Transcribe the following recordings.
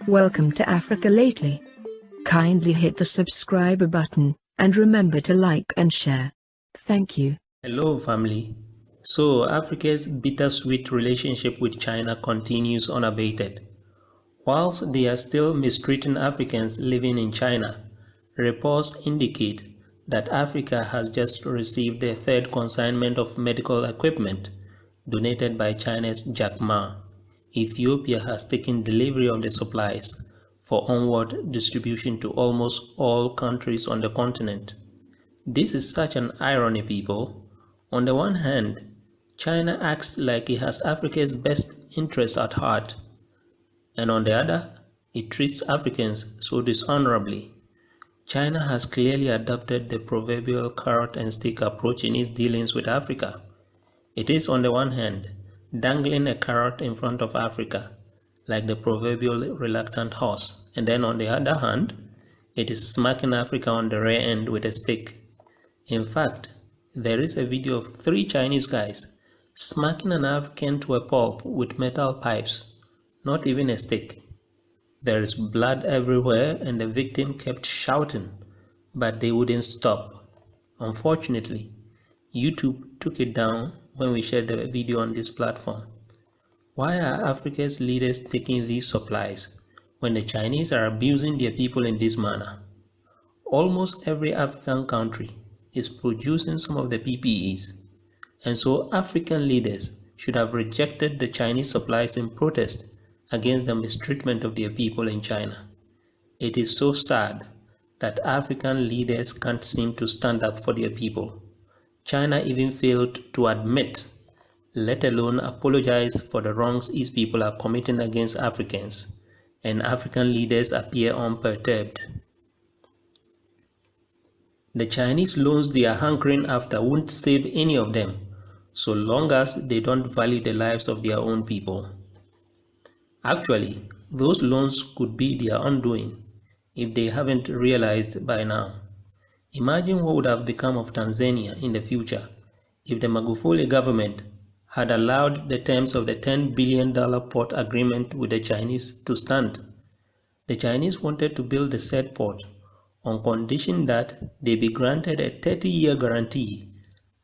Welcome to Africa Lately. Kindly hit the subscribe button, and remember to like and share. Thank you. Hello family. So Africa's bittersweet relationship with China continues unabated. Whilst they are still mistreating Africans living in China, reports indicate that Africa has just received their third consignment of medical equipment donated by China's Jack Ma. Ethiopia has taken delivery of the supplies for onward distribution to almost all countries on the continent. This is such an irony, people. On the one hand, China acts like it has Africa's best interest at heart, and on the other, it treats Africans so dishonorably. China has clearly adopted the proverbial carrot and stick approach in its dealings with Africa. It is, on the one hand, dangling a carrot in front of Africa, like the proverbial reluctant horse, and then on the other hand, it is smacking Africa on the rear end with a stick. In fact, there is a video of 3 Chinese guys smacking an African to a pulp with metal pipes, not even a stick. There is blood everywhere and the victim kept shouting, but they wouldn't stop. Unfortunately, YouTube took it down when we shared the video on this platform. Why are Africa's leaders taking these supplies when the Chinese are abusing their people in this manner? Almost every African country is producing some of the PPEs, and so African leaders should have rejected the Chinese supplies in protest against the mistreatment of their people in China. It is so sad that African leaders can't seem to stand up for their people. China even failed to admit, let alone apologize for the wrongs its people are committing against Africans, and African leaders appear unperturbed. The Chinese loans they are hankering after won't save any of them, so long as they don't value the lives of their own people. Actually, those loans could be their undoing if they haven't realized by now. Imagine what would have become of Tanzania in the future if the Magufuli government had allowed the terms of the $10 billion port agreement with the Chinese to stand. The Chinese wanted to build the said port on condition that they be granted a 30-year guarantee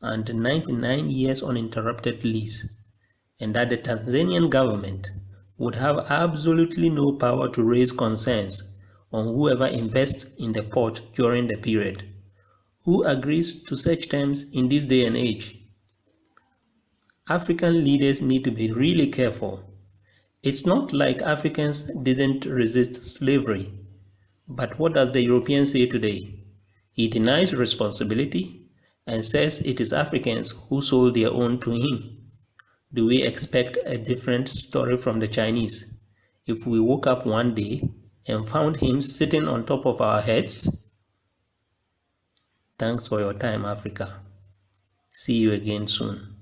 and 99 years uninterrupted lease, and that the Tanzanian government would have absolutely no power to raise concerns on whoever invests in the port during the period. Who agrees to such terms in this day and age? African leaders need to be really careful. It's not like Africans didn't resist slavery. But what does the European say today? He denies responsibility and says it is Africans who sold their own to him. Do we expect a different story from the Chinese if we woke up one day and found him sitting on top of our heads? Thanks for your time, Africa. See you again soon.